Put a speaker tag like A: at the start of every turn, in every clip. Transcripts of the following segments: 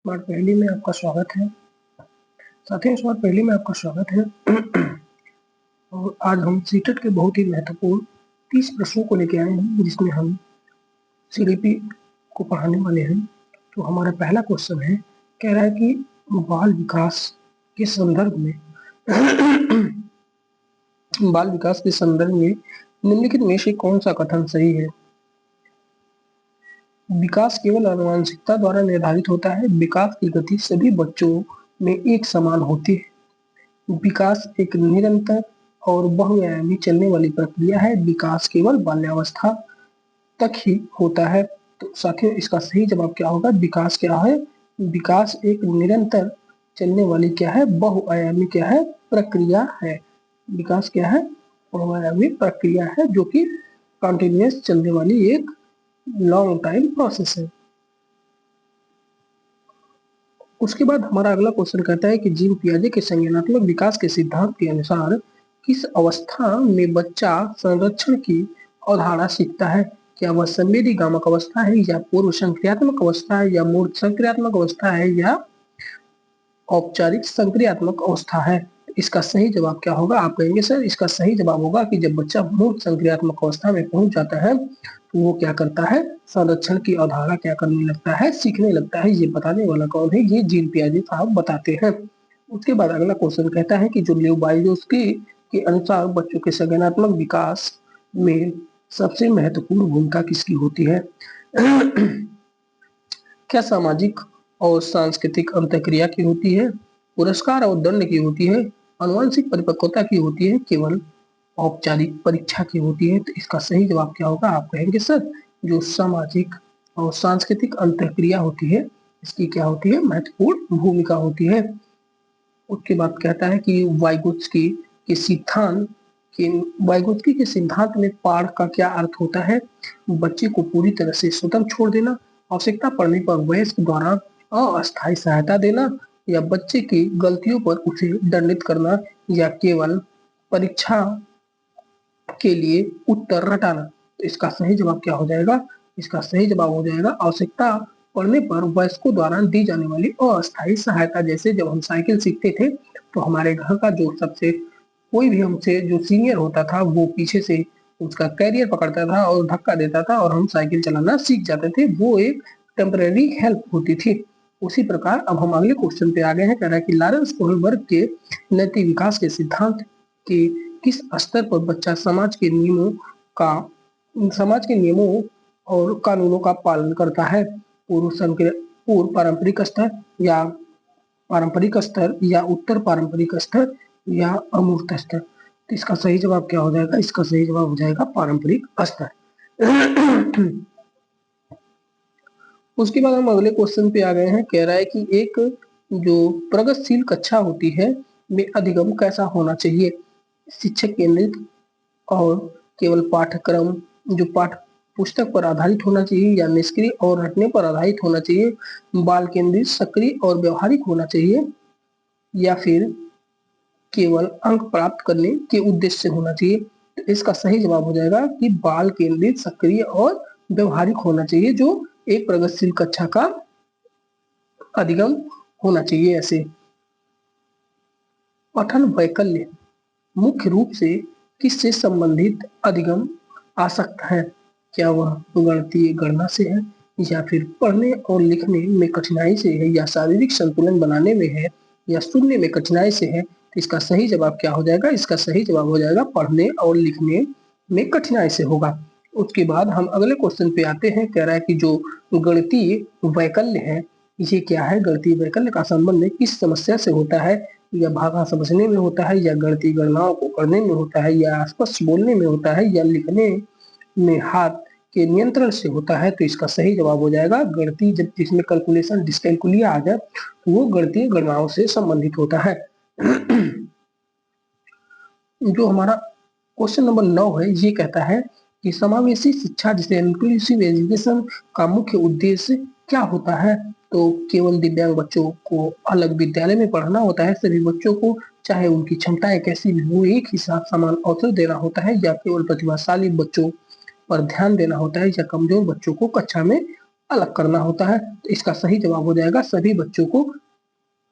A: Smart पहेली में आपका स्वागत है। साथियों, स्मार्ट पहेली में आपका स्वागत है। और आज हम सीटेट के बहुत ही महत्वपूर्ण 30 प्रश्नों को लेके आए हैं, जिसमें हम सीडीपी को पढ़ाने वाले हैं। तो हमारा पहला क्वेश्चन है, कह रहा है कि बाल विकास के संदर्भ में बाल विकास के संदर्भ में निम्नलिखित में से कौन सा कथन सही है? विकास केवल आनुवंशिकता द्वारा निर्धारित होता है। विकास की गति सभी बच्चों में एक समान होती है। विकास एक निरंतर और बहुआयामी चलने वाली प्रक्रिया है। विकास केवल बाल्यावस्था तक ही होता है। तो साथियों, इसका सही जवाब क्या होगा? विकास क्या है? विकास एक निरंतर चलने वाली क्या है? बहुआयामी क्या है? प्रक्रिया है। विकास क्या है? बहुआयामी प्रक्रिया है, जो कि कंटिन्यूअस चलने वाली एक लॉन्ग टाइम प्रोसेस है। उसके बाद हमारा अगला क्वेश्चन कहता है कि जीन पियाजे के संज्ञानात्मक विकास के सिद्धांत के अनुसार किस अवस्था में बच्चा संरक्षण की अवधारणा सीखता है? क्या वह संवेदी गामक अवस्था है, या पूर्व संक्रियात्मक अवस्था है, या मूर्त संक्रियात्मक अवस्था है, या औपचारिक संक्रियात्मक अवस्था है? इसका सही जवाब क्या होगा? आप कहेंगे सर, इसका सही जवाब होगा कि जब बच्चा मूर्त संक्रियात्मक अवस्था में पहुंच जाता है तो वो क्या करता है? संरक्षण की अवधारणा क्या करने लगता है? सीखने लगता है। ये बताने वाला कौन है? ये जीन पियाजे साहब बताते हैं। उसके बाद अगला क्वेश्चन कहता है कि जो लेवबाइरोस्की के अनुसार बच्चों के संज्ञानात्मक विकास में सबसे महत्वपूर्ण भूमिका किसकी होती है? क्या सामाजिक और सांस्कृतिक अंतःक्रिया की होती है, पुरस्कार और दंड की होती है, आनुवंशिक परिपक्वता की होती है, केवल औपचारिक परीक्षा की होती है? तो इसका सही जवाब क्या होगा? आप कहेंगे सर, जो सामाजिक और सांस्कृतिक अंतःक्रिया होती है, इसकी क्या होती है? महत्वपूर्ण भूमिका होती है। उसके बाद कहता है कि वाइगोत्स्की के सिद्धांत में पाठ का क्या अर्थ होता है? बच्चे को पूरी तरह से स्वतंत्र छोड़ देना, आवश्यकता पड़ने पर वयस्क द्वारा अस्थायी सहायता देना, या बच्चे की गलतियों पर उसे दंडित करना, या केवल परीक्षा के लिए उत्तर रटाना? तो इसका सही जवाब क्या हो जाएगा? इसका सही जवाब हो जाएगा आवश्यकता पड़ने पर वयस्कों द्वारा दी जाने वाली अस्थायी सहायता। जैसे जब हम साइकिल सीखते थे तो हमारे घर का जो सबसे कोई भी हमसे जो सीनियर होता था, वो पीछे से उसका कैरियर पकड़ता था और धक्का देता था और हम साइकिल चलाना सीख जाते थे। वो एक टेम्परेरी हेल्प होती थी। उसी प्रकार अब हम अगले क्वेश्चन पे आ गए हैं। कह रहा है कि लॉरेंस कोहलबर्ग के नैतिक विकास के सिद्धांत के किस स्तर पर बच्चा समाज के नियमों और कानूनों का पालन करता है? पूर्व पारंपरिक स्तर, या पारंपरिक स्तर, या उत्तर पारंपरिक स्तर, या अमूर्त स्तर? तो इसका सही जवाब क्या हो जाएगा? इसका सही जवाब हो जाएगा पारंपरिक स्तर। उसके बाद हम अगले क्वेश्चन पे आ गए हैं। कह रहा है कि एक जो प्रगतिशील कक्षा होती है में अधिगम कैसा होना चाहिए? शिक्षक केंद्रित और केवल पाठ्यक्रम जो पाठ पुस्तक पर आधारित होना चाहिए, या निष्क्रिय और रटने पर आधारित होना चाहिए, बाल केंद्रित, सक्रिय और व्यवहारिक होना चाहिए, या फिर केवल अंक प्राप्त करने के उद्देश्य से होना चाहिए? तो इसका सही जवाब हो जाएगा कि बाल केंद्रित, सक्रिय और व्यवहारिक होना चाहिए, जो एक प्रगतिशील कक्षा का अधिगम होना चाहिए। ऐसे पठन वैकल्य मुख्य रूप से किससे संबंधित अधिगम आसक्त है? क्या वह गणितीय गणना से है, या फिर पढ़ने और लिखने में कठिनाई से है, या शारीरिक संतुलन बनाने में है, या सुनने में कठिनाई से है? तो इसका सही जवाब क्या हो जाएगा? इसका सही जवाब हो जाएगा पढ़ने और लिखने में कठिनाई से होगा। उसके बाद हम अगले क्वेश्चन पे आते हैं। कह रहा है कि जो गणितीय वैकल्य है, ये क्या है? गणितीय वैकल्य का संबंध किस समस्या से होता है? या भाषा समझने में होता है, या गणितीय गणनाओं को करने में होता है, या स्पष्ट बोलने में होता है, या लिखने में हाथ के नियंत्रण से होता है? तो इसका सही जवाब हो जाएगा गणितीय, जब जिसमें कैलकुलेशन डिस्कैलकुलिया आ जाए तो वो गणितीय गणनाओं से संबंधित होता है। जो हमारा क्वेश्चन नंबर 9 है, ये कहता है कि समावेशी शिक्षा जिसे इंक्लूसिव एजुकेशन का मुख्य उद्देश्य क्या होता है? तो केवल दिव्यांग बच्चों को अलग विद्यालय में पढ़ना होता है? सभी बच्चों को, चाहे उनकी क्षमताएं कैसी भी हो, एक ही साथ समान अवसर देना होता है? या केवल प्रतिभाशाली बच्चों पर ध्यान देना होता है, या कमजोर बच्चों को कक्षा में अलग करना होता है। तो इसका सही जवाब हो जाएगा सभी बच्चों को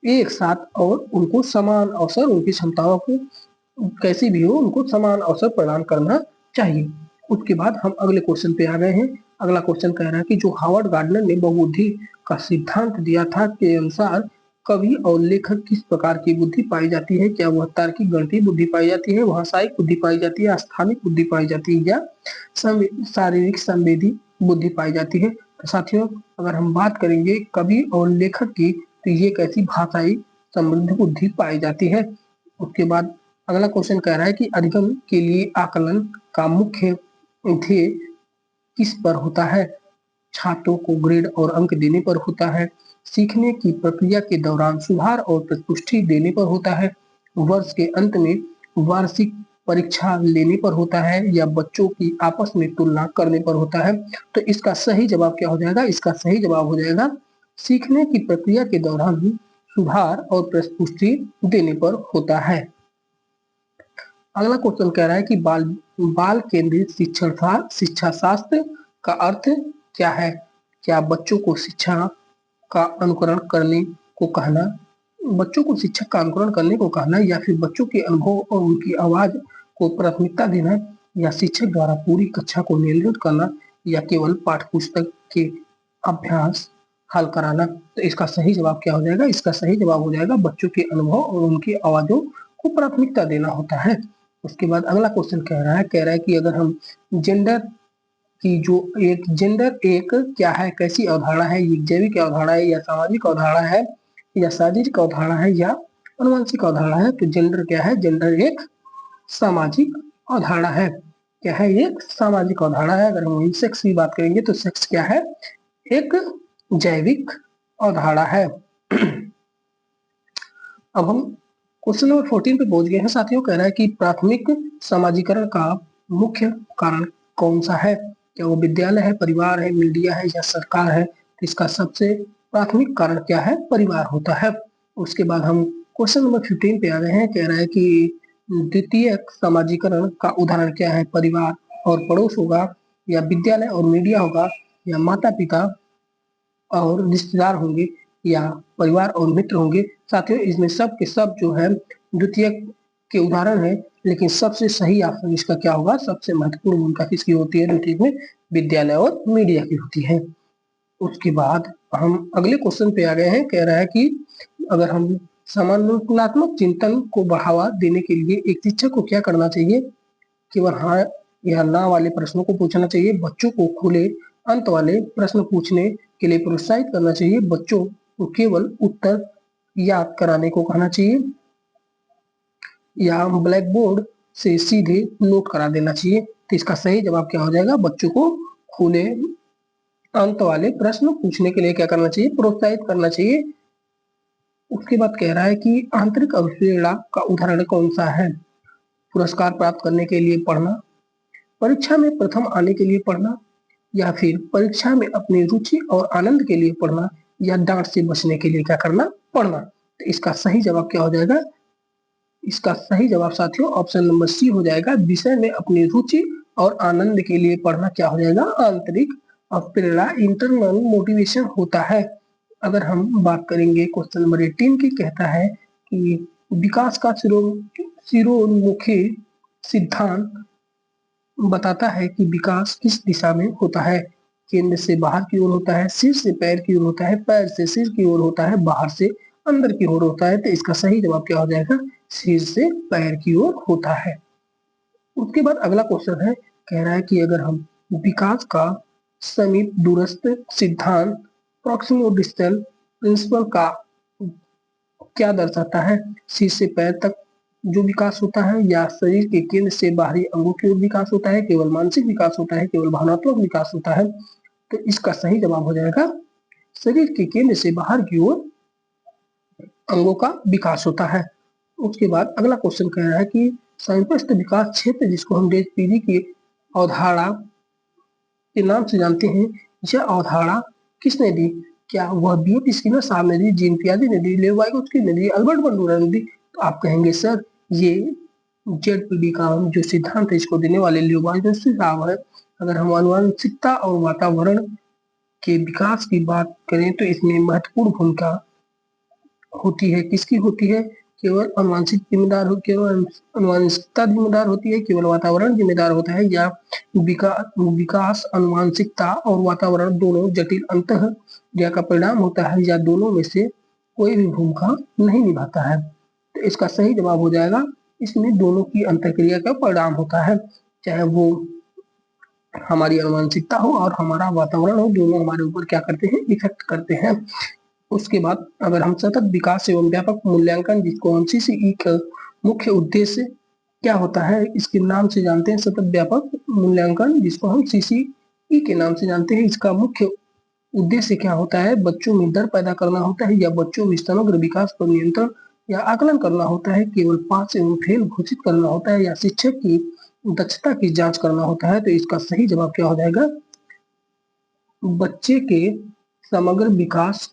A: एक साथ और उनको समान अवसर, उनकी क्षमताओं को कैसी भी हो उनको समान अवसर प्रदान करना चाहिए। उसके बाद हम अगले क्वेश्चन पे आ गए हैं। अगला क्वेश्चन कह रहा है कि जो हार्वर्ड गार्डनर ने बहुबुद्धि का सिद्धांत दिया था के अनुसार कवि और लेखक किस प्रकार की बुद्धि पाई जाती है? क्या वह तार्किक गणितीय बुद्धि पाई जाती है, भाषायिक बुद्धि पाई जाती है, स्थानिक बुद्धि पाई जाती है या शारीरिक संवेदी बुद्धि पाई जाती है? तो साथियों अगर हम बात करेंगे कवि और लेखक की तो ये कैसी भाषाई समृद्ध बुद्धि पाई जाती है। उसके बाद अगला क्वेश्चन कह रहा है कि अधिगम के लिए आकलन का मुख्य ध्येय किस पर होता है? छात्रों को ग्रेड और अंक देने पर होता है, सीखने की प्रक्रिया के दौरान सुधार और प्रत्युष्टि देने पर होता है, वर्ष के अंत में वार्षिक परीक्षा लेने पर होता है या बच्चों की आपस में तुलना करने पर होता है? तो इसका सही जवाब क्या हो जाएगा? इसका सही जवाब हो जाएगा सीखने की प्रक्रिया के दौरान सुधार और प्रत्युष्टि देने पर होता है। अगला क्वेश्चन कह रहा है कि बाल केंद्रित शिक्षा शास्त्र का अर्थ क्या है? क्या बच्चों को शिक्षा का अनुकरण करने को कहना, बच्चों को शिक्षक का अनुकरण करने को कहना या फिर बच्चों के अनुभव और उनकी आवाज को प्राथमिकता देना या शिक्षक द्वारा पूरी कक्षा को नियंत्रित करना या केवल पाठ्य पुस्तक के अभ्यास हल कराना? तो इसका सही जवाब क्या हो जाएगा? इसका सही जवाब हो जाएगा बच्चों के अनुभव और उनकी आवाजों को प्राथमिकता देना होता है। उसके बाद अगला क्वेश्चन कह रहा है कि अगर हम जेंडर की जो जेंडर एक क्या है, कैसी अवधारणा है? ये जैविक अवधारणा है या सामाजिक अवधारणा है या शारीरिक अवधारणा है या अनुवांशिक अवधारणा है? तो जेंडर क्या है? जेंडर एक सामाजिक अवधारणा है। क्या है? एक सामाजिक अवधारणा है। अगर हम सेक्स की बात करेंगे तो सेक्स क्या है? एक जैविक अवधारणा है। अब हम क्वेश्चन नंबर 14 पे पहुंच गए हैं साथियों। कह रहा है कि प्राथमिक समाजीकरण का मुख्य कारण कौन सा है? क्या वो विद्यालय है, परिवार है, मीडिया है या सरकार है? तो इसका सबसे प्राथमिक कारण क्या है? परिवार होता है। उसके बाद हम क्वेश्चन नंबर 15 पे आ गए हैं। कह रहा है कि द्वितीय समाजीकरण का उदाहरण क्या है? परिवार और पड़ोस होगा या विद्यालय और मीडिया होगा या माता पिता और रिश्तेदार होंगे या परिवार और मित्र होंगे? साथियों इसमें सब के सब जो है द्वितीय के उदाहरण है, लेकिन सबसे सही ऑप्शन इसका क्या होगा? सबसे महत्वपूर्ण भूमिका किसकी होती है द्वितीय में? विद्यालय और मीडिया की होती है। उसके बाद हम अगले क्वेश्चन पे आ गए हैं। कह रहा है कि अगर हम समालोचनात्मक चिंतन को बढ़ावा देने के लिए एक शिक्षक को क्या करना चाहिए? केवल हाँ या ना वाले प्रश्नों को पूछना चाहिए, बच्चों को खुले अंत वाले प्रश्न पूछने के लिए प्रोत्साहित करना चाहिए, बच्चों को केवल उत्तर याद कराने को कहना चाहिए या ब्लैक बोर्ड से सीधे नोट करा देना चाहिए? तो इसका सही जवाब क्या हो जाएगा? बच्चों को खुले अंत वाले प्रश्न पूछने के लिए क्या करना चाहिए? प्रोत्साहित करना चाहिए। उसके बाद कह रहा है कि आंतरिक अभिप्रेरणा का उदाहरण कौन सा है? पुरस्कार प्राप्त करने के लिए पढ़ना, परीक्षा में प्रथम आने के लिए पढ़ना या फिर परीक्षा में अपनी रुचि और आनंद के लिए पढ़ना या डांट से बचने के लिए क्या करना? पढ़ना। तो इसका सही जवाब क्या हो जाएगा? इसका सही जवाब साथियों ऑप्शन नंबर सी हो जाएगा, विषय में अपनी रुचि और आनंद के लिए पढ़ना क्या हो जाएगा? आंतरिक प्रेरणा, इंटरनल मोटिवेशन होता है। अगर हम बात करेंगे क्वेश्चन नंबर 18 की, कहता है कि विकास का सिरोन्मुखी सिद्धांत बताता है कि विकास किस दिशा में होता है? केंद्र से बाहर की ओर होता है, सिर से पैर की ओर होता है, पैर से सिर की ओर होता है, बाहर से अंदर की ओर होता है? तो इसका सही जवाब क्या हो जाएगा? सिर से पैर की ओर होता है। उसके बाद अगला क्वेश्चन है, कह रहा है कि अगर हम विकास का समीप दूरस्थ सिद्धांत प्रॉक्सिमो डिस्टल प्रिंसिपल का क्या दर्शाता है? सिर से पैर तक जो विकास होता है या शरीर के केंद्र से बाहरी अंगों की ओर विकास होता है, केवल मानसिक विकास होता है, केवल भावनात्मक विकास होता है? तो इसका सही जवाब हो जाएगा शरीर के केंद्र से बाहर की ओर अंगों का विकास होता है। उसके बाद अगला क्वेश्चन कह रहा है कि समीपस्थ विकास क्षेत्र जिसको हम पीढ़ी की अवधारणा के नाम से जानते हैं, यह अवधारणा किसने दी? क्या वह बी.एफ. स्किनर साहब ने दी, जीन पियाजे ने दी, लेव वाइगोत्स्की ने दी, अल्बर्ट बंडूरा ने दी? तो आप कहेंगे सर ये जेड.पी.डी का जो सिद्धांत है इसको देने वाले लेव वाइगोत्स्की साहब है। अगर हम आनुवंशिकता और वातावरण के विकास की बात करें तो इसमें महत्वपूर्ण भूमिका होती है। किसकी होती है? केवल आनुवंशिक जिम्मेदार हो, केवल आनुवंशिकता जिम्मेदार होती है, केवल वातावरण जिम्मेदार होता है, या विकास आनुवंशिकता और वातावरण दोनों जटिल अंतःक्रिया का परिणाम होता है, या दोनों में से कोई भी भूमिका नहीं निभाता है? तो इसका सही जवाब हो जाएगा इसमें दोनों की अंतःक्रिया का परिणाम होता है। चाहे वो हमारी आनुवंशिकता हो और हमारा वातावरण हो, दोनों हमारे ऊपर क्या करते हैं? इफेक्ट करते हैं। उसके बाद अगर हम सतत विकास एवं व्यापक मूल्यांकन, जिसको हम सीसीई का मुख्य उद्देश्य क्या होता है, इसके नाम से जानते हैं, सतत व्यापक मूल्यांकन, जिसको हम सीसीई के नाम से जानते हैं। इसका मुख्य उद्देश्य क्या होता है? बच्चों में डर पैदा करना होता है, या बच्चों में समग्र विकास पर नियंत्रण या आकलन करना होता है, केवल पास एवं फेल घोषित करना होता है, या शिक्षक की दक्षता की जांच करना होता है? तो इसका सही जवाब क्या हो जाएगा? बच्चे के समग्र विकास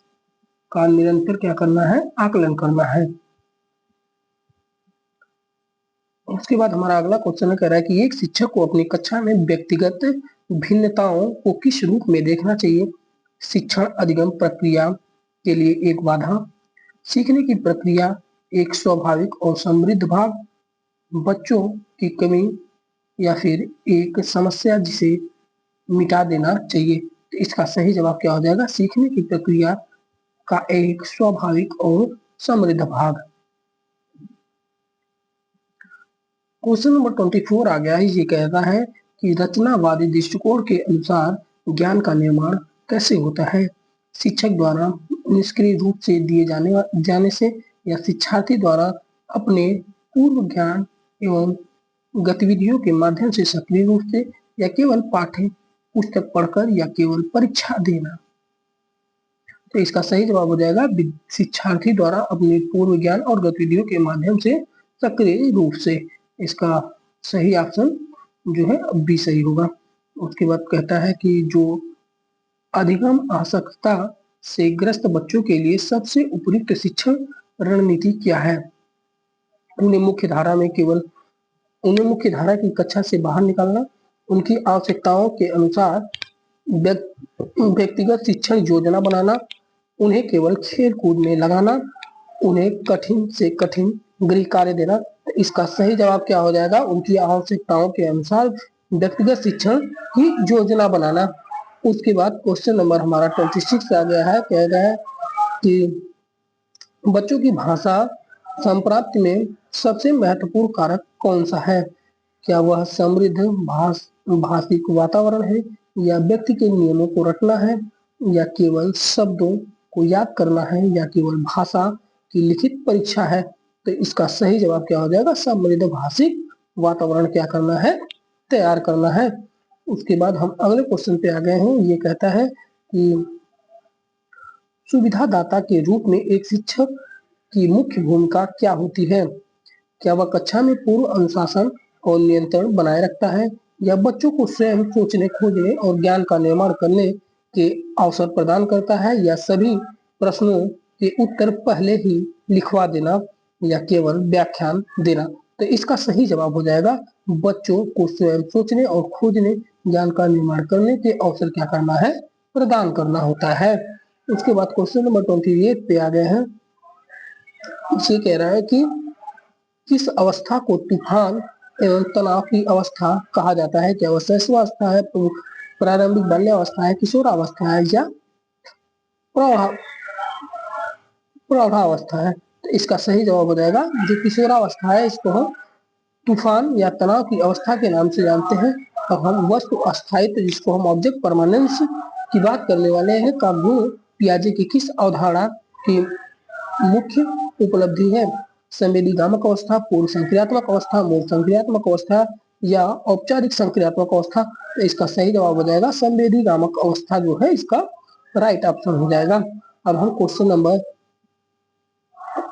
A: का निरंतर क्या करना है? आकलन करना है। उसके बाद हमारा अगला क्वेश्चन कह रहा है कि एक शिक्षक को अपनी कक्षा में व्यक्तिगत भिन्नताओं को किस रूप में देखना चाहिए? शिक्षण अधिगम प्रक्रिया के लिए एक बाधा, सीखने की प्रक्रिया एक स्वाभाविक और समृद्ध भाग, बच्चों की कमी, या फिर एक समस्या जिसे मिटा देना चाहिए? तो इसका सही जवाब क्या हो जाएगा? सीखने की प्रक्रिया का एक स्वाभाविक और समृद्ध भाग। क्वेश्चन नंबर 24 आ गया है। ये कहता है कि रचनावादी दृष्टिकोण के अनुसार ज्ञान का निर्माण कैसे होता है? शिक्षक द्वारा निष्क्रिय रूप से दिए जाने से, या शिक्षार्थी द्वारा अपने पूर्व ज्ञान एवं गतिविधियों के माध्यम से सक्रिय रूप से, या केवल पाठ्य पुस्तक पढ़कर, या केवल परीक्षा देना? तो इसका सही जवाब हो जाएगा शिक्षार्थी द्वारा अपने पूर्व ज्ञान और गतिविधियों के माध्यम से सक्रिय रूप से। इसका सही ऑप्शन जो है बी सही होगा। उसके बाद कहता है कि जो अधिगम आसक्तता से ग्रस्त बच्चों के लिए सबसे उपयुक्त शिक्षण रणनीति क्या है? उन्हें मुख्य धारा की कक्षा से बाहर निकालना, उनकी आवश्यकताओं के अनुसार व्यक्तिगत शिक्षण योजना बनाना, उन्हें केवल खेल कूद में लगाना, उन्हें कठिन से कठिन गृह कार्य देना? तो इसका सही जवाब क्या हो जाएगा? उनकी आवश्यकताओं के अनुसार व्यक्तिगत शिक्षण की योजना बनाना। उसके बाद क्वेश्चन नंबर हमारा 26 आ गया है। कह गया है कि बच्चों की भाषा संप्राप्ति में सबसे महत्वपूर्ण कारक कौन सा है? क्या वह समृद्ध भाषिक वातावरण है, या व्यक्ति के नियमों को रटना है, या केवल शब्दों को याद करना है, या केवल भाषा की लिखित परीक्षा है? तो इसका सही जवाब क्या हो जाएगा? समृद्ध भाषिक वातावरण क्या करना है? तैयार करना है। उसके बाद हम अगले क्वेश्चन पे आ गए हैं। ये कहता है कि सुविधादाता के रूप में एक शिक्षक की मुख्य भूमिका क्या होती है? क्या वह कक्षा में पूर्व अनुशासन और नियंत्रण बनाए रखता है, या बच्चों को स्वयं सोचने, खोजने और ज्ञान का निर्माण करने के अवसर प्रदान करता है, या सभी प्रश्नों के उत्तर पहले ही लिखवा देना, या केवल व्याख्यान देना? तो इसका सही जवाब हो जाएगा बच्चों को स्वयं सोचने और खोजने, ज्ञान का निर्माण करने के अवसर क्या करना है? प्रदान करना होता है। उसके बाद क्वेश्चन नंबर 28 पे आ गए हैं। ये कह रहा है कि किस अवस्था को तूफान एवं तनाव की अवस्था कहा जाता है? क्या वह शैशवावस्था है, प्रारंभिक बाल्यावस्था है, किशोरावस्था है, या प्रौढ़ावस्था है? तो इसका सही जवाब हो जाएगा जो किशोरावस्था है, इसको हम तूफान या तनाव की अवस्था के नाम से जानते हैं। अब हम वस्तु अस्थायित्व, जिसको हम ऑब्जेक्ट परमानेंस की बात करने वाले हैं, का गुण पियाजे की किस अवधारणा की मुख्य उपलब्धि है? संवेदीगामक अवस्था, पूर्व संक्रियात्मक अवस्था, मूल संक्रियात्मक अवस्था, या औपचारिक संक्रियात्मक अवस्था? तो इसका सही जवाब हो जाएगा संवेदीगामक अवस्था जो है इसका राइट ऑप्शन हो जाएगा। अब हम क्वेश्चन नंबर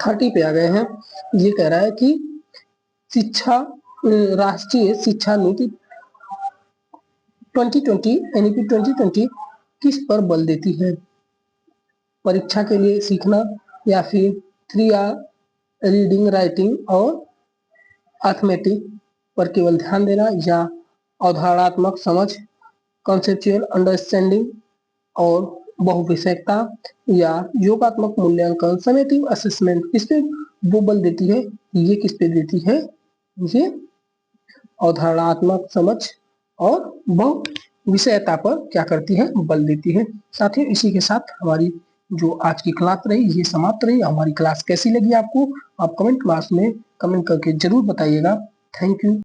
A: 30 पे आ गए हैं। ये कह रहा है कि राष्ट्रीय शिक्षा नीति 2020 एनईपी 2020 किस पर बल देती है? परीक्षा के लिए सीखना, या फिर 3R रीडिंग, राइटिंग और अर्थमेटिक पर केवल ध्यान देना, या अवधारणात्मक समझ, कॉन्सेप्चुअल अंडरस्टैंडिंग और बहुविषयकता या योगात्मक मूल्यांकन, समेटिव असेसमेंट, किस पे वो बल देती है? ये किस पे देती है? ये अवधारणात्मक समझ और बहुविषयता पर क्या करती है? बल देती है। साथियों, इसी के साथ हमारी जो आज की क्लास रही ये समाप्त रही। हमारी क्लास कैसी लगी आपको? आप कमेंट बॉक्स में कमेंट करके जरूर बताइएगा। Thank you.